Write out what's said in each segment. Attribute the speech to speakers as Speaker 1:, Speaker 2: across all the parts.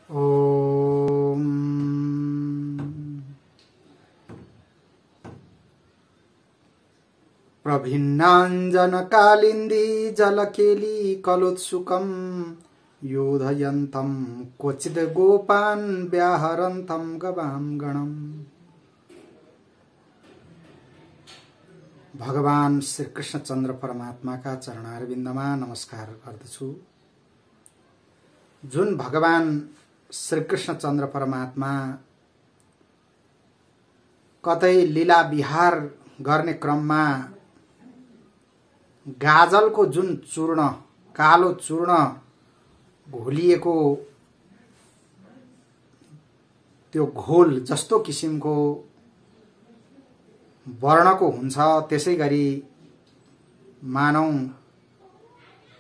Speaker 1: ओम प्रभिन्नाञ्जनकालिन्दी जलकेली कलोत्सुकं योधयन्तं क्वचिद् गोपान् व्याहरन्तं गवां गणम्। भगवान श्री कृष्णचन्द्र परमात्माका चरणारविन्दमा नमस्कार गर्दछु। जुन भगवान श्री कृष्णचन्द्र परमात्मा कतै लीला विहार गर्ने क्रममा गाजलको जुन चूर्ण, कालो चूर्ण घोलिएको त्यो घोल जस्तो किसिमको वर्णको हुन्छ, त्यसैगरी मानौ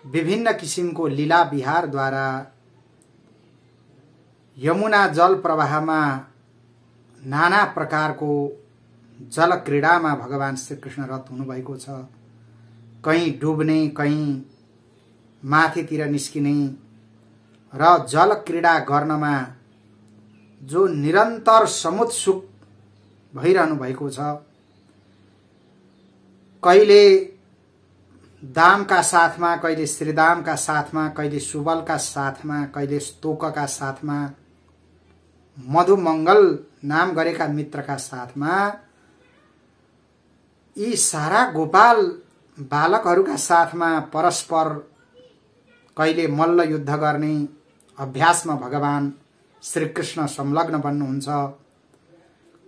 Speaker 1: विभिन्न किसिमको लीला विहारद्वारा यमुना जल प्रवाहमा नाना प्रकारको जल क्रीडामा भगवान श्री कृष्ण रत हुनुभएको छ। कहीं डुब्ने, कहीं माथितिर निस्किने र जल क्रीडा गर्नमा जो निरन्तर समुत्सुक भइरहनु भएको छ। कहिले दामका साथमा, कहिले श्रीदामका साथमा, कहिले सुबलका साथमा, कहिले स्तोकका साथमा, मधुमंगल नाम गरेका मित्रका साथमा, यी सारा गोपाल बालकहरूका साथमा परस्पर कहिले मल्ल युद्ध गर्ने अभ्यासमा भगवान श्री कृष्ण संलग्न बन्नुहुन्छ।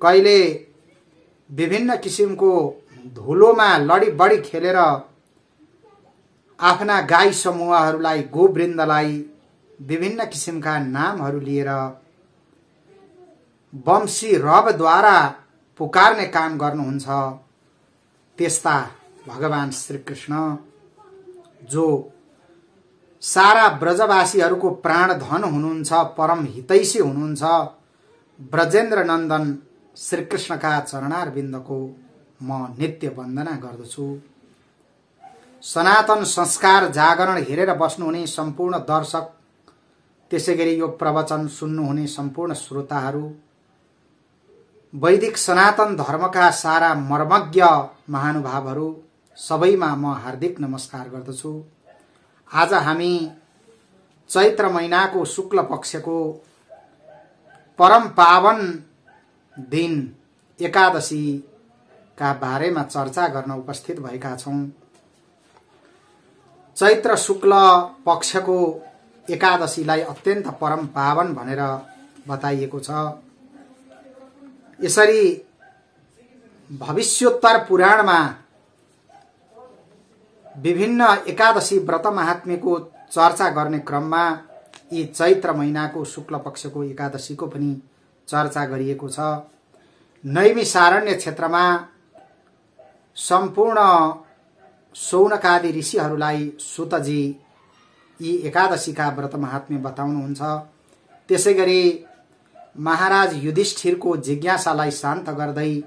Speaker 1: कहिले विभिन्न किसिमको धुलोमा लडी बडी खेलेर आफ्ना गाई समूहहरूलाई, गोवृन्दलाई विभिन्न किसिमका नामहरू लिएर वंशी रवद्वारा पुकार्ने काम गर्नुहुन्छ। त्यस्ता भगवान श्री कृष्ण जो सारा ब्रजवासीहरूको प्राणधन हुनुहुन्छ, परम हितैषी हुनुहुन्छ, ब्रजेन्द्र नन्दन श्री कृष्णका चरणारविन्दको म नित्य वन्दना गर्दछु। सनातन संस्कार जागरण हेरेर बस्नुहुने सम्पूर्ण दर्शक, त्यसैगरी यो प्रवचन सुन्नुहुने सम्पूर्ण श्रोताहरू, वैदिक सनातन धर्मका सारा मर्मज्ञ महानुभावहरू सबैमा म हार्दिक नमस्कार गर्दछु। आज हामी चैत्र महिनाको शुक्ल पक्षको परम पावन दिन एकादशी का बारेमा चर्चा गर्न उपस्थित भएका छौं। चैत्र शुक्ल पक्षको एकादशीलाई अत्यन्त परम पावन भनेर बताइएको छ। यसरी भविष्योत्तर पुराणमा विभिन्न एकादशी व्रत महात्म्यको चर्चा गर्ने क्रममा यी चैत्र महिनाको शुक्ल पक्षको एकादशीको पनि चर्चा गरिएको छ। नैमिषारण्य क्षेत्रमा सम्पूर्ण शौनकादि ऋषिहरूलाई सुतजी यी एकादशीका व्रत महात्म्य बताउनुहुन्छ। त्यसैगरी महाराज युधिष्ठिरको जिज्ञासालाई शान्त गर्दै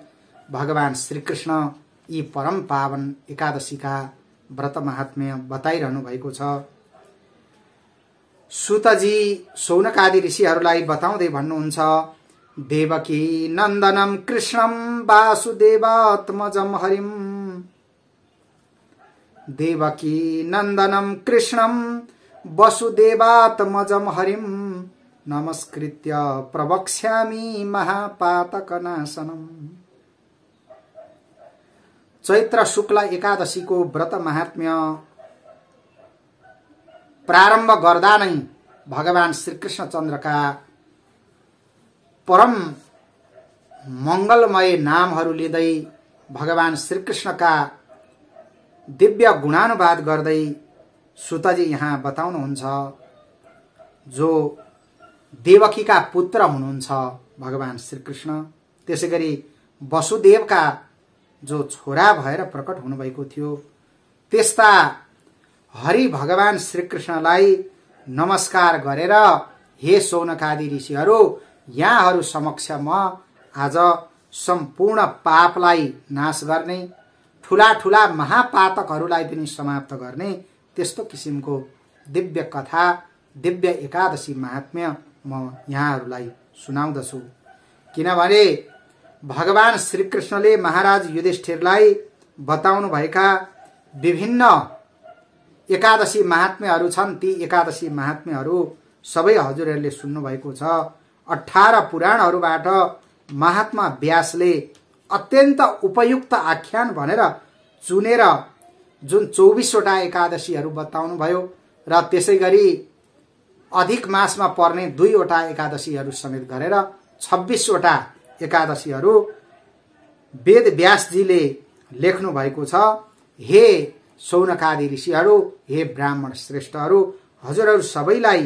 Speaker 1: भगवान श्रीकृष्ण यी परम पावन एकादशीका व्रत महात्म्य बताइरहनु भएको छ। सुतजी शौनकादि ऋषिहरूलाई बताउँदै भन्नुहुन्छ, देवकी नन्दनम कृष्णम वासुदेवात्मजम हरिम, देवकी नन्दनम कृष्णम वसुदेवात्मजम हरिम, नमस्कृत्य प्रवक्ष्यामि महापातकनाशनम। चैत्र शुक्ल एकादशीको व्रत महात्म्य प्रारम्भ गर्दा नै भगवान श्रीकृष्ण चन्द्रका परम मंगलमय नामहरू लिँदै भगवान श्रीकृष्णका दिव्य गुणानुवाद गर्दै सुतजी यहाँ बताउनुहुन्छ, जो देवकीका पुत्र हुनुहुन्छ भगवान श्रीकृष्ण, त्यसैगरी वसुदेवका जो छोरा भएर प्रकट हुनुभएको थियो, त्यस्ता हरि भगवान श्रीकृष्णलाई नमस्कार गरेर, हे शौनकादि ऋषिहरू, यहाँहरू समक्ष म आज सम्पूर्ण पापलाई नाश गर्ने, ठूला ठूला महापातकहरूलाई पनि समाप्त गर्ने त्यस्तो किसिमको दिव्य कथा, दिव्य एकादशी महात्म्य म यहाँहरूलाई सुनाउँदछु। किनभने भगवान श्रीकृष्णले महाराज युधिष्ठिरलाई बताउनु भएका विभिन्न एकादशी महात्म्यहरू छन्। ती एकादशी महात्म्यहरू सबै हजुरहरूले सुन्नुभएको छ। 18 पुराणहरूबाट महात्मा व्यासले अत्यन्त उपयुक्त आख्यान भनेर चुनेर जुन 24 वटा एकादशीहरू बताउनु भयो र त्यसै गरी अधिक मासमा पर्ने 2 वटा एकादशीहरू समेत गरेर 26 वटा एकादशीहरू वेद व्यासजीले लेख्नु भएको छ। हे शौनकादि ऋषिहरू, हे ब्राह्मण श्रेष्ठहरू, हजुरहरू सबैलाई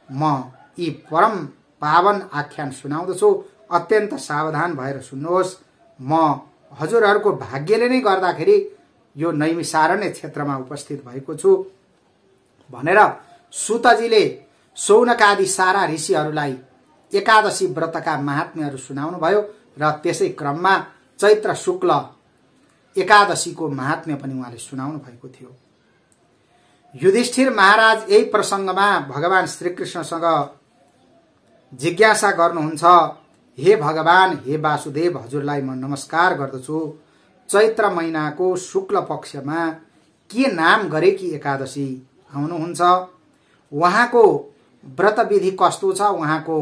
Speaker 1: म यी परम पावन आख्यान सुनाउँदछु। अत्यन्त सावधान भएर सुन्नुहोस्। म हजुरहरूको भाग्यले नै गर्दाखेरि यो नैमिषारण्य क्षेत्रमा उपस्थित भएको छु भनेर सुतजीले शौनकादि सारा ऋषिहरूलाई एकादशी व्रतका महात्म्यहरू सुनाउनु भयो र त्यसै क्रममा चैत्र शुक्ल एकादशीको महात्म्य पनि उहाँले सुनाउनु भएको थियो। युधिष्ठिर महाराज यही प्रसङ्गमा भगवान श्रीकृष्णसँग जिज्ञासा गर्नुहुन्छ, हे भगवान, हे वासुदेव, हजुरलाई म नमस्कार गर्दछु। चैत्र महिनाको शुक्ल पक्षमा के नाम गरेकी एकादशी आउनुहुन्छ? उहाँको व्रत विधि कस्तो छ? उहाँको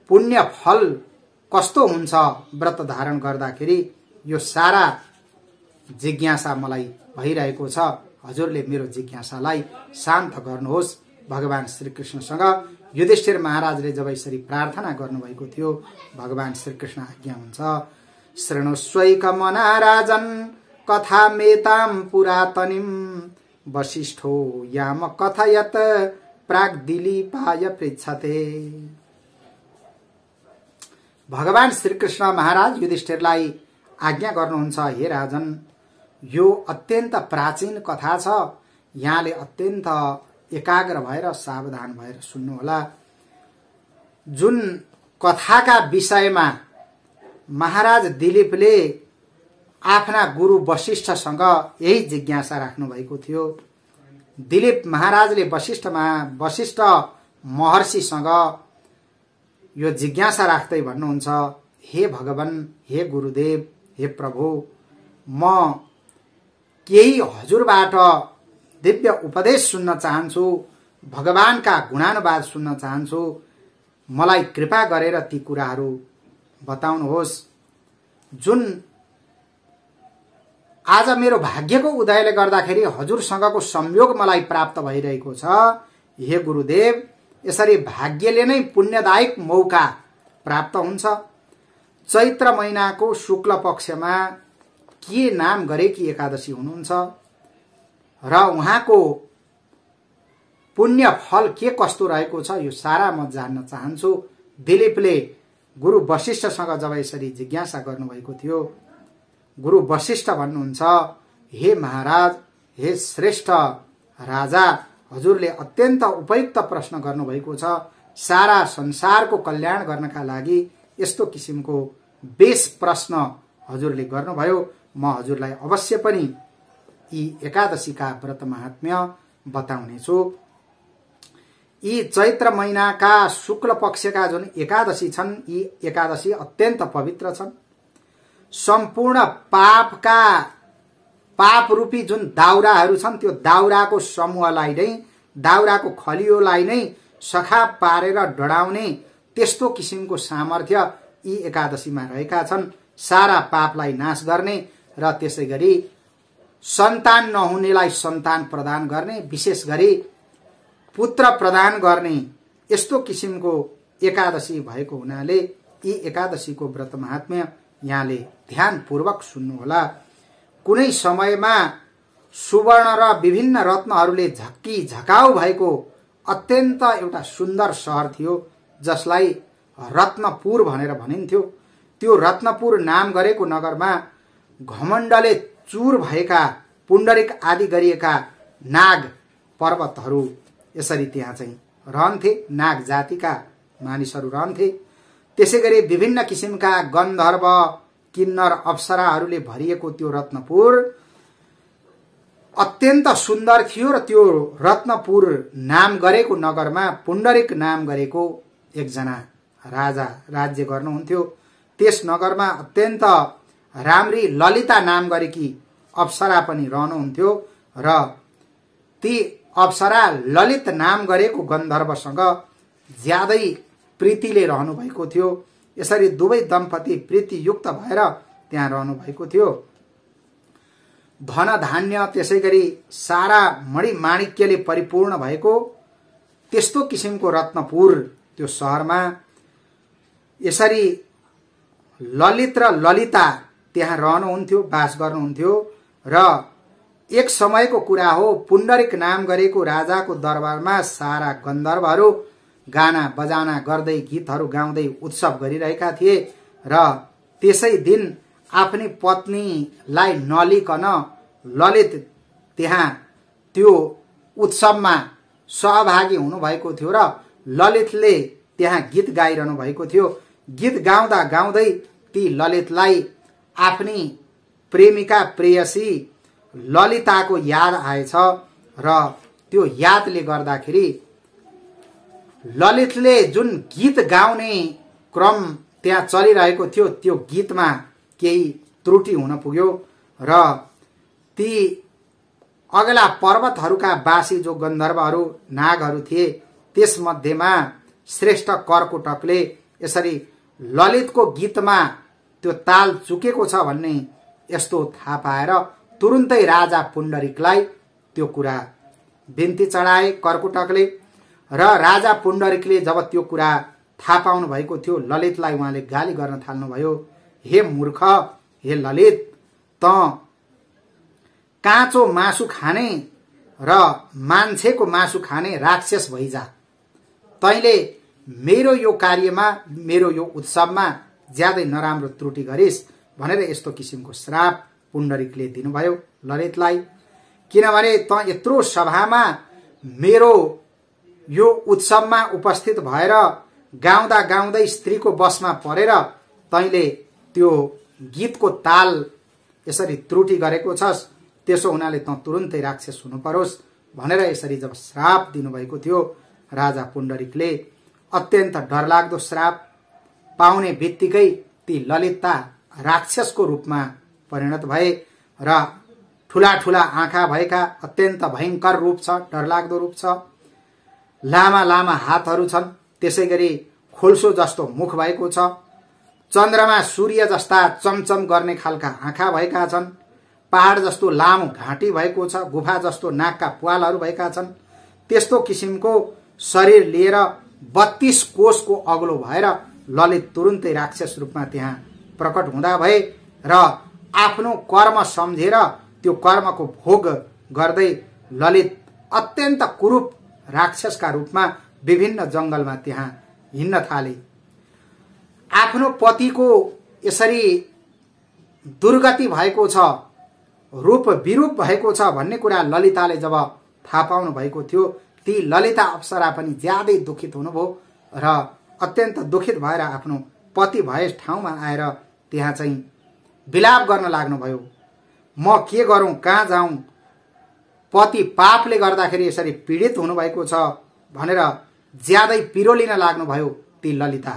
Speaker 1: पुण्य फल कस्तो हुन्छ व्रत धारण गर्दाखेरि? यो सारा जिज्ञासा मलाई भइरहेको छ। हजुरले मेरो जिज्ञासालाई शान्त गर्नुहोस्। भगवान श्रीकृष्णसँग युधिष्ठिर महाराजले जब यसरी प्रार्थना गर्नुभएको थियो, भगवान श्रीकृष्ण आज्ञा हुन्छ, शृणुष्वैकमना राजन् कथामेतां पुरातनीं वसिष्ठो याम कथयत् प्राग्दिलीपाय पृच्छते। भगवान श्रीकृष्ण महाराज युधिष्ठिरलाई आज्ञा गर्नुहुन्छ, हे राजन, यो अत्यन्त प्राचीन कथा छ। यहाँले अत्यन्त एकाग्र भएर सावधान भएर सुन्नुहोला। जुन कथाका विषयमा महाराज दिलीपले आफ्ना गुरु वशिष्ठसँग यही जिज्ञासा राख्नु भएको थियो। दिलीप महाराजले वशिष्ठ महर्षिसँग यो जिज्ञासा राख्दै भन्नुहुन्छ, हे भगवान, हे गुरुदेव, हे प्रभु, म केही हजुरबाट दिव्य उपदेश सुन्न चाहन्छु, भगवानका गुणानुवाद सुन्न चाहन्छु। मलाई कृपा गरेर ती कुराहरू बताउनुहोस्। जुन आज मेरो भाग्यको उदयले गर्दाखेरि हजुरसँगको संयोग मलाई प्राप्त भइरहेको छ। हे गुरुदेव, यसरी भाग्यले नै पुण्यदायक मौका प्राप्त हुन्छ। चैत्र महिनाको शुक्ल पक्षमा के नाम गरेकी एकादशी हुनुहुन्छ र उहाँको पुण्य फल के कस्तो रहेको छ, यो सारा म जान्न चाहन्छु। दिलीपले गुरु वशिष्ठसँग जब यसरी जिज्ञासा गर्नुभएको थियो, गुरु वशिष्ठ भन्नुहुन्छ, हे महाराज, हे श्रेष्ठ राजा, हजुरले अत्यन्त उपयुक्त प्रश्न गर्नुभएको छ। सारा संसारको कल्याण गर्नका लागि यस्तो किसिमको बेस प्रश्न हजुरले गर्नुभयो। म हजुरलाई अवश्य पनि यी एकादशीका व्रत महात्म्य बताउनेछु। यी चैत्र महिनाका शुक्ल पक्षका जुन एकादशी छन्, यी एकादशी अत्यन्त पवित्र छन्। सम्पूर्ण पाप रूपी जुन दाउराहरू छन्, त्यो दाउराको समूहलाई नै, दाउराको खलियोलाई नै सखा पारेर डढाउने त्यस्तो किसिमको सामर्थ्य यी एकादशीमा रहेका छन्। सारा पापलाई नाश गर्ने र त्यसै गरी सन्तान नहुनेलाई सन्तान प्रदान गर्ने, विशेष गरी पुत्र प्रदान गर्ने यस्तो किसिमको एकादशी भएको हुनाले यी एकादशीको व्रत महात्म्य यहाँले ध्यानपूर्वक सुन्नुहोला। कुनै समयमा सुवर्ण र विभिन्न रत्नहरूले झकाउ भएको अत्यन्त एउटा सुन्दर शहर थियो, जसलाई रत्नपुर भनेर भनिन्थ्यो। त्यो रत्नपुर नाम गरेको नगरमा घमण्डले चूर भएका पुण्डरिक आदि गरिएका नाग पर्वतहरू यसरी त्यहाँ चाहिँ रहन्थे। नाग जातिका मानिसहरू रहन्थे। त्यसै गरी विभिन्न किसिमका गन्धर्व, किन्नर, अप्सराहरूले भरिएको त्यो रत्नपुर अत्यन्त सुन्दर थियो र त्यो रत्नपुर नाम गरेको नगरमा पुण्डरिक नाम गरेको एकजना राजा राज्य गर्नुहुन्थ्यो। त्यस नगरमा अत्यन्त राम्री ललिता नाम गरेकी अप्सरा पनि रहनुहुन्थ्यो र ती अप्सरा ललित नाम गरेको गन्धर्वसँग ज्यादै प्रीतिले रहनु भएको थियो। यसरी दुवै दम्पति प्रीतियुक्त भएर त्यहाँ रहनु भएको थियो। धन धान्य त्यसैगरी सारा मणि माणिक्यले परिपूर्ण भएको त्यस्तो किसिमको रत्नपुर त्यो शहरमा यसरी ललित र ललिता त्यहाँ रहनुहुन्थ्यो, बास गर्नुहुन्थ्यो। र एक समयको कुरा हो, पुण्डरिक नाम गरेको राजाको दरबारमा सारा गन्धर्वहरू गाना बजाना गर्दै गीतहरू गाउँदै उत्सव गरिरहेका थिए र त्यसै दिन आफ्नी पत्नीलाई नलिकन ललित त्यहाँ त्यो उत्सवमा सहभागी हुनुभएको थियो र ललितले त्यहाँ गीत गाइरहनु भएको थियो। गीत गाउँदा गाउँदै ती ललितलाई आफ्नी प्रेमिका प्रेयसी ललिताको याद आएछ र त्यो यादले गर्दाखेरि ललितले जुन गीत गाउने क्रम त्यहाँ चलिरहेको थियो त्यो गीतमा केही त्रुटि हुन पुग्यो र ती अगला पर्वतहरूका बासी जो गन्धर्वहरू नागहरू थिए त्यसमध्येमा श्रेष्ठ कर्कुटकले यसरी ललितको गीतमा त्यो ताल चुकेको छ भन्ने यस्तो थाहा पाएर तुरुन्तै राजा पुण्डरिकलाई त्यो कुरा बिन्ती चढाए कर्कुटकले र राजा पुण्डरिकले जब त्यो कुरा थाहा पाउनु भएको थियो ललितलाई उहाँले गाली गर्न थाल्नुभयो। हे मूर्ख, हे ललित, त काँचो मासु खाने र मान्छेको मासु खाने राक्षस भइजा। तैले मेरो यो कार्यमा, मेरो यो उत्सवमा ज्यादै नराम्रो त्रुटि गरिस् भनेर यस्तो किसिमको श्राप पुण्डरिकले दिनुभयो ललितलाई। किनभने त यत्रो सभामा मेरो यो उत्सवमा उपस्थित भएर गाउँदा गाउँदै स्त्रीको बसमा परेर तैले त्यो गीतको ताल यसरी त्रुटि गरेको छस्, त्यसो हुनाले त तुरुन्तै राक्षस हुनु परोस् भनेर यसरी जब श्राप दिनुभएको थियो राजा पुण्डरिकले अत्यन्त डरलाग्दो श्राप पाउने बित्तिकै ती ललिता राक्षसको रूपमा परिणत भए र ठूला ठूला आँखा भएका अत्यन्त भयंकर रूप छ, डरलाग्दो रूप छ। लामा लामा हातहरू छन्, त्यसैगरी खोल्सो जस्तो मुख भएको छ। चन्द्रमा सूर्य जस्ता चमचम गर्ने खालका आँखा भएका छन्। पहाड जस्तो लामो घाँटी भएको छ, गुफा जस्तो नाकका प्वालहरू भएका छन्। त्यस्तो किसिमको शरीर लिएर 32 कोषको अग्लो भएर ललित तुरुन्तै राक्षस रूपमा त्यहाँ प्रकट हुँदा भए र आफ्नो कर्म सम्झेर त्यो कर्मको भोग गर्दै ललित अत्यन्त कुरूप राक्षसका रूपमा विभिन्न जंगलमा त्यहाँ हिँड्न थाले। आफ्नो पतिको यसरी दुर्गति भएको छ, रूप विरूप भएको छ भन्ने कुरा ललिताले जब थाहा पाउनु भएको थियो ती ललिता अप्सरा पनि ज्यादै दुखित हुनुभयो र अत्यन्त दुखित भएर आफ्नो पति भए ठाउँमा आएर त्यहाँ चाहिँ विलाप गर्न लाग्नुभयो। म के गरौं, कहाँ जाउँ, पति पापले गर्दाखेरि यसरी पीडित हुनुभएको छ भनेर ज्यादै पिरोलिन लाग्नुभयो ती ललिता।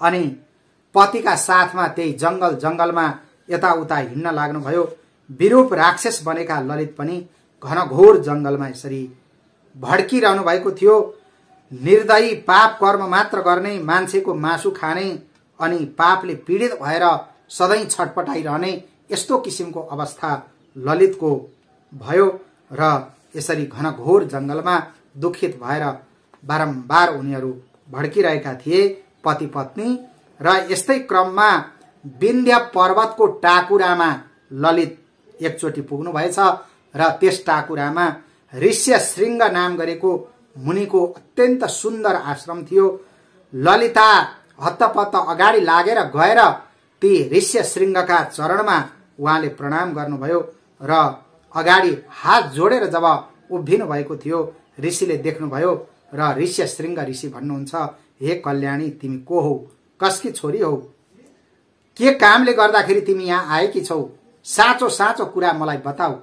Speaker 1: अनि पतिका साथमा त्यही जंगल जंगलमा यताउता हिँड्न लाग्नुभयो। विरूप राक्षस बनेका ललित पनि घनघोर जंगलमा यसरी भड्किरहनु भएको थियो। निर्दयी पाप कर्म मात्र गर्ने, मान्छेको मासु खाने अनि पापले पीडित भएर सधैँ छटपटाइरहने यस्तो किसिमको अवस्था ललितको भयो र यसरी घनघोर जंगलमा दुखित भएर बारम्बार उनीहरू भड्किरहेका थिए पति पत्नी। र यस्तै क्रममा विन्ध्य पर्वतको टाकुरामा ललित एकचोटि पुग्नु भएछ र त्यस टाकुरामा ऋष्य श्रृंग नाम गरेको मुनिको अत्यन्त सुन्दर आश्रम थियो। ललिता हत्तपत्त अगाडि लागेर गएर ती ऋष्य श्रृंगका चरणमा उहाँले प्रणाम गर्नुभयो र अगाडि हात जोडेर जब उभिनु भएको थियो ऋषिले देख्नुभयो र ऋष्य श्रृंग ऋषि भन्नुहुन्छ, हे कल्याणी, तिमी को हौ, कसकी छोरी हौ, के कामले गर्दाखेरि तिमी यहाँ आएकी छौ, साँचो साँचो कुरा मलाई बताऊ।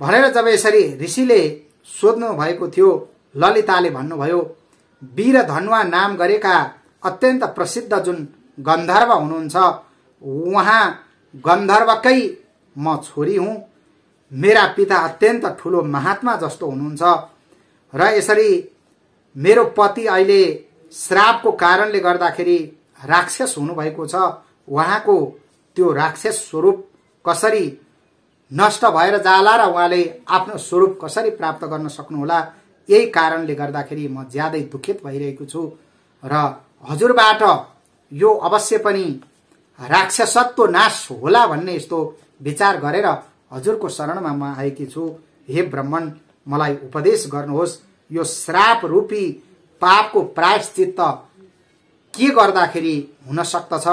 Speaker 1: भनेर जब यसरी ऋषिले सोध्नु भएको थियो, ललिताले भन्नुभयो, वीर धनुवा नाम गरेका अत्यन्त प्रसिद्ध जुन गन्धर्व हुनुहुन्छ, उहाँ गन्धर्वकै म छोरी हुँ। मेरा पिता अत्यन्त ठुलो महात्मा जस्तो हुनुहुन्छ र यसरी मेरो पति अहिले श्रापको कारणले गर्दाखेरि राक्षस हुनुभएको छ। उहाँको त्यो राक्षस स्वरूप कसरी नष्ट भएर जाला र उहाँले आफ्नो स्वरूप कसरी प्राप्त गर्न सक्नुहोला, यही कारणले गर्दाखेरि म ज्यादै दुखित भइरहेको छु र हजुरबाट यो अवश्य पनि राक्षसत्व नाश होला भन्ने यस्तो विचार गरेर हजुरको शरणमा म आएकी छु। हे ब्राह्मण, मलाई उपदेश गर्नुहोस्, यो श्राप रूपी पापको प्रायश्चित्त के गर्दाखेरि हुन सक्दछ,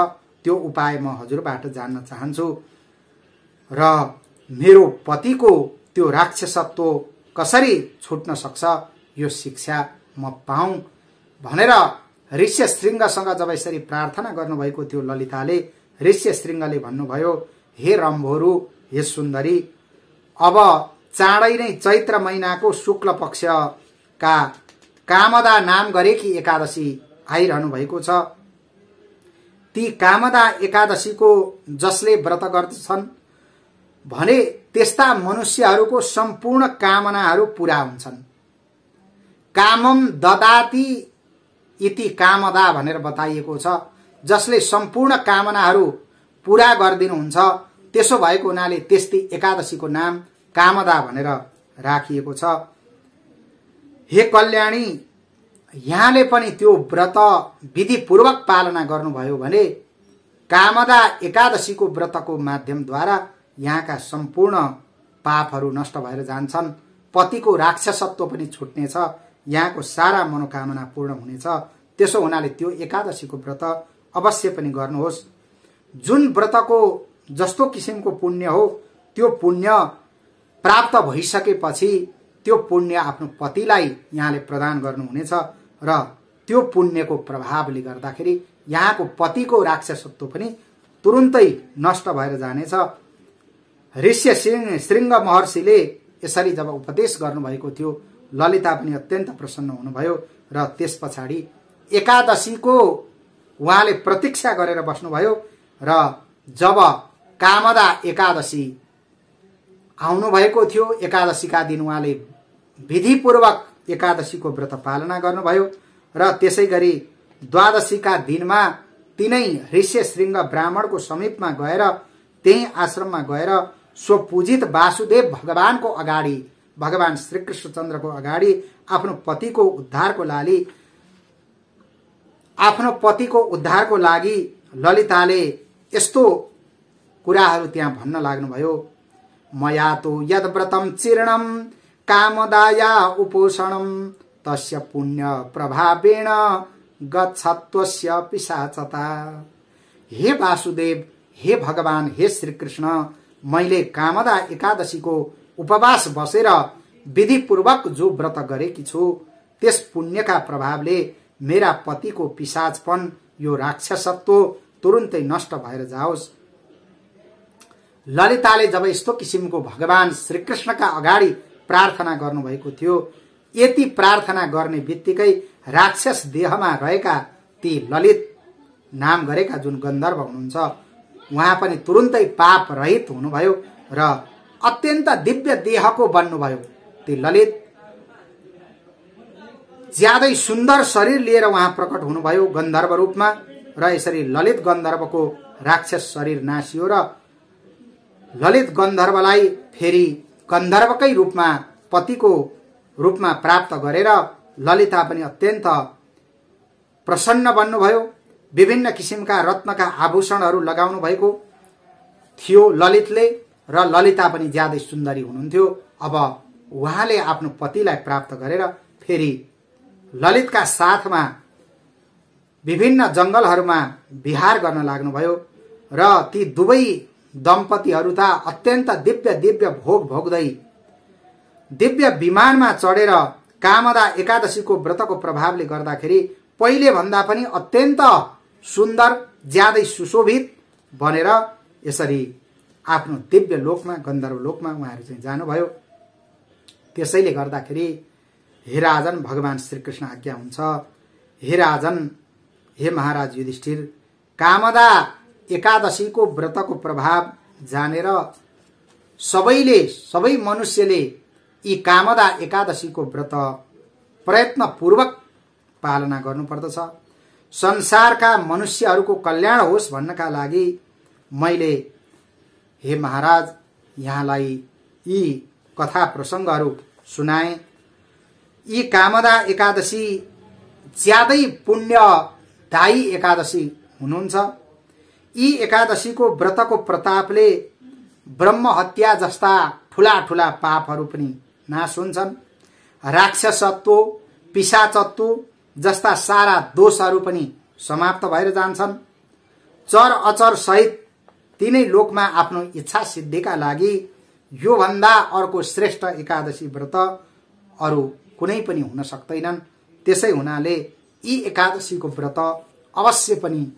Speaker 1: त्यो उपाय म हजुरबाट जान्न चाहन्छु र मेरो पतिको त्यो राक्षसत्व कसरी छुट्न सक्छ, यो शिक्षा म पाऊँ भनेर ऋष्यशृङ्गसँग जब यसरी प्रार्थना गर्नुभएको थियो ललिताले, ऋष्यशृङ्गले भन्नुभयो, हे रम्भोरु, हे सुन्दरी, अब चाँडै नै चैत्र महिनाको शुक्ल पक्षका कामदा नाम गरेकी एकादशी आइरहनु भएको छ। ती कामदा एकादशीको जसले व्रत गर्दछन् भने त्यस्ता मनुष्यहरूको सम्पूर्ण कामनाहरू पूरा हुन्छन्। कामम ददाति इति कामदा भनेर बताइएको छ। जसले सम्पूर्ण कामनाहरू पूरा गरिदिनुहुन्छ, त्यसो भएको हुनाले त्यस्ती एकादशीको नाम कामदा भनेर राखिएको छ। हे कल्याणी, यहाँले पनि त्यो व्रत विधिपूर्वक पालना गर्नुभयो भने कामदा एकादशीको व्रतको माध्यमद्वारा यहाँका सम्पूर्ण पापहरू नष्ट भएर जान्छन्। पतिको राक्षसत्व पनि छुट्नेछ, यहाँको सारा मनोकामना पूर्ण हुनेछ। त्यसो हुनाले त्यो एकादशीको व्रत अवश्य पनि गर्नुहोस्। जुन व्रतको जस्तो किसिमको पुण्य हो, त्यो पुण्य प्राप्त भइसकेपछि त्यो पुण्य आफ्नो पतिलाई यहाँले प्रदान गर्नुहुनेछ र त्यो पुण्यको प्रभावले गर्दाखेरि यहाँको पतिको राक्षसत्व पनि तुरुन्तै नष्ट भएर जानेछ। ऋष्यशृङ्ग महर्षिले यसरी जब उपदेश गर्नुभएको थियो, ललिता पनि अत्यन्त प्रसन्न हुनुभयो र त्यस पछाडि एकादशीको उहाँले प्रतीक्षा गरेर बस्नुभयो र जब कामदा एकादशी आउनु भएको थियो, एकादशीका दिन उहाँले विधिपूर्वक एकादशीको व्रत पालना गर्नुभयो र त्यसै गरी द्वादशीका दिनमा तिनै ऋष्यशृङ्ग ब्राह्मणको समीपमा गएर, त्यही आश्रममा गएर स्वपूजित वासुदेव भगवानको अगाडि, भगवान श्रीकृष्णचन्द्रको अगाडि आफ्नो पतिको उद्धारको लागि ललिताले यस्तो कुराहरू त्यहाँ भन्न लाग्नुभयो। मया तो यद व्रतम चीर्णम कामदाया उपोषणम तस्य पुण्य प्रभावेण गच्छत्वस्य पिशाचता। हे वासुदेव, हे भगवान, हे श्रीकृष्ण, मैले कामदा एकादशीको उपवास बसेर विधिपूर्वक जो व्रत गरेकी छु, त्यस पुण्यका प्रभावले मेरा पतिको पिशाचपन, यो राक्षसत्व तुरुन्तै नष्ट भएर जाओस्। ललिताले जब यस्तो किसिमको भगवान श्रीकृष्णका अगाडि प्रार्थना गर्नुभएको थियो, यति प्रार्थना गर्ने बित्तिकै राक्षस देहमा रहेका ती ललित नाम गरेका जुन गन्धर्व हुनुहुन्छ, उहाँ पनि तुरुन्तै पाप रहित हुनुभयो र अत्यन्त दिव्य देहको बन्नुभयो। ती ललित ज्यादै सुन्दर शरीर लिएर उहाँ प्रकट हुनुभयो गन्धर्व रूपमा र यसरी ललित गन्धर्वको राक्षस शरीर नासियो र ललित गन्धर्वलाई फेरि गन्धर्वकै रूपमा, पतिको रूपमा प्राप्त गरेर ललिता पनि अत्यन्त प्रसन्न बन्नुभयो। विभिन्न किसिमका रत्नका आभूषणहरू लगाउनु भएको थियो ललितले र ललिता पनि ज्यादै सुन्दरी हुनुहुन्थ्यो। अब उहाँले आफ्नो पतिलाई प्राप्त गरेर फेरि ललितका साथमा विभिन्न जंगलहरूमा विहार गर्न लाग्नुभयो र ती दुवै दम्पतिहरू त अत्यन्त दिव्य दिव्य भोग भोग्दै दिव्य विमानमा चढेर कामदा एकादशीको व्रतको प्रभावले गर्दाखेरि पहिले भन्दा पनि अत्यन्त सुन्दर, ज्यादै सुशोभित बनेर यसरी आफ्नो दिव्य लोकमा, गन्धर्व लोकमा उहाँहरू चाहिँ जानुभयो त्यसैले गर्दाखेरि हे राजन, भगवान श्रीकृष्ण आज्ञा हुन्छ, हे राजन, हे महाराज युधिष्ठिर, कामदा एकादशीको व्रतको प्रभाव जानेर सबै मनुष्यले यी कामदा एकादशीको व्रत प्रयत्नपूर्वक पालना गर्नुपर्दछ। संसारका मनुष्यहरूको कल्याण होस् भन्नका लागि मैले हे महाराज यहाँलाई यी कथा प्रसङ्गहरू सुनाए। यी कामदा एकादशी ज्यादै पुण्यदायी एकादशी हुनुहुन्छ। यी एकादशीको व्रतको प्रतापले ब्रह्म हत्या जस्ता ठूला ठूला पापहरू पनि नाश हुन्छन्। राक्षसत्व, पिशाचत्व जस्ता सारा दोषहरू पनि समाप्त भएर जान्छन्। चर अचर सहित तीनै लोकमा आफ्नो इच्छा सिद्धिका लागि यो भन्दा अर्को श्रेष्ठ एकादशी व्रत अरू कुनै पनि हुन सक्दैनन्। त्यसै हुनाले यी एकादशीको व्रत अवश्य पनि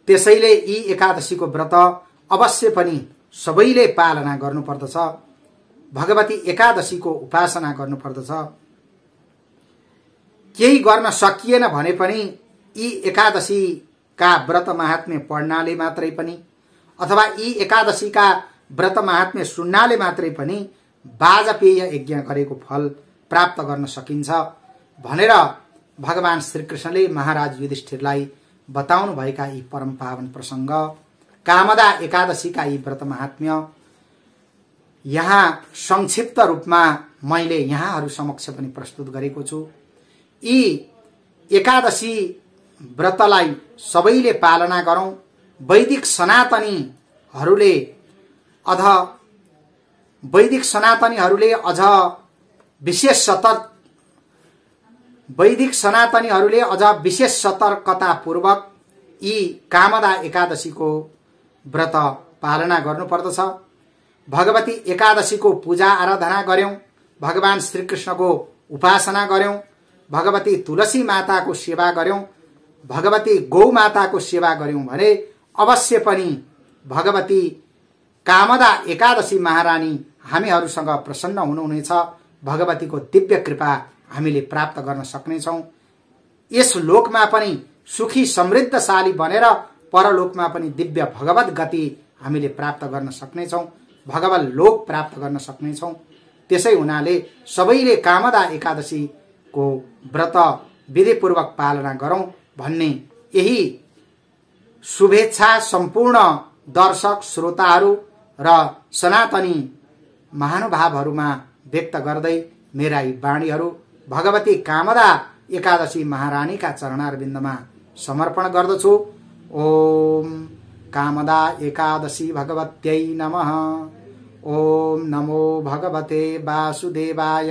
Speaker 1: त्यसैले यी एकादशीको व्रत अवश्य पनि सबैले पालना गर्नुपर्दछ। भगवती एकादशीको उपासना गर्नुपर्दछ। केही गर्न सकिएन भने पनि यी एकादशीका व्रत महात्म्य पढ्नाले मात्रै पनि अथवा यी एकादशीका व्रत महात्म्य सुन्नाले मात्रै पनि वाजपेय यज्ञ गरेको फल प्राप्त गर्न सकिन्छ भनेर भगवान श्रीकृष्णले महाराज युधिष्ठिरलाई बताउनु भएका यी परम पावन प्रसंग कामदा एकादशीका यी व्रत महात्म्य यहाँ संक्षिप्त रूपमा मैले यहाँहरू समक्ष पनि प्रस्तुत गरेको छु। यी एकादशी व्रतलाई सबैले पालना गरौं। वैदिक सनातनीहरूले अझ विशेष सतर्कतापूर्वक यी कामदा एकादशीको व्रत पालना गर्नुपर्दछ। भगवती एकादशीको पूजा आराधना गर्यौं, भगवान श्रीकृष्णको उपासना गर्यौं, भगवती तुलसी माताको सेवा गर्यौं, भगवती गौ माताको सेवा गर्यौं भने अवश्य पनि भगवती कामदा एकादशी महारानी हामीहरूसँग प्रसन्न हुनुहुनेछ। भगवतीको दिव्य कृपा हामीले प्राप्त गर्न सक्नेछौं। यस लोकमा पनि सुखी समृद्धशाली बनेर परलोकमा पनि दिव्य भगवत गति हामीले प्राप्त गर्न सक्नेछौं, भगवत लोक प्राप्त गर्न सक्नेछौं। त्यसै हुनाले सबैले कामदा एकादशीको व्रत विधिपूर्वक पालना गरौं भन्ने यही शुभेच्छा सम्पूर्ण दर्शक श्रोताहरू र सनातनी महानुभावहरूमा व्यक्त गर्दै मेरा यी वाणीहरू भगवती कामदा एकादशी महारानीका चरणारविन्दमा समर्पण गर्दछु। ओम कामदा एकादशी भगवत्यै नमः। ओम नमो भगवते वासुदेवाय।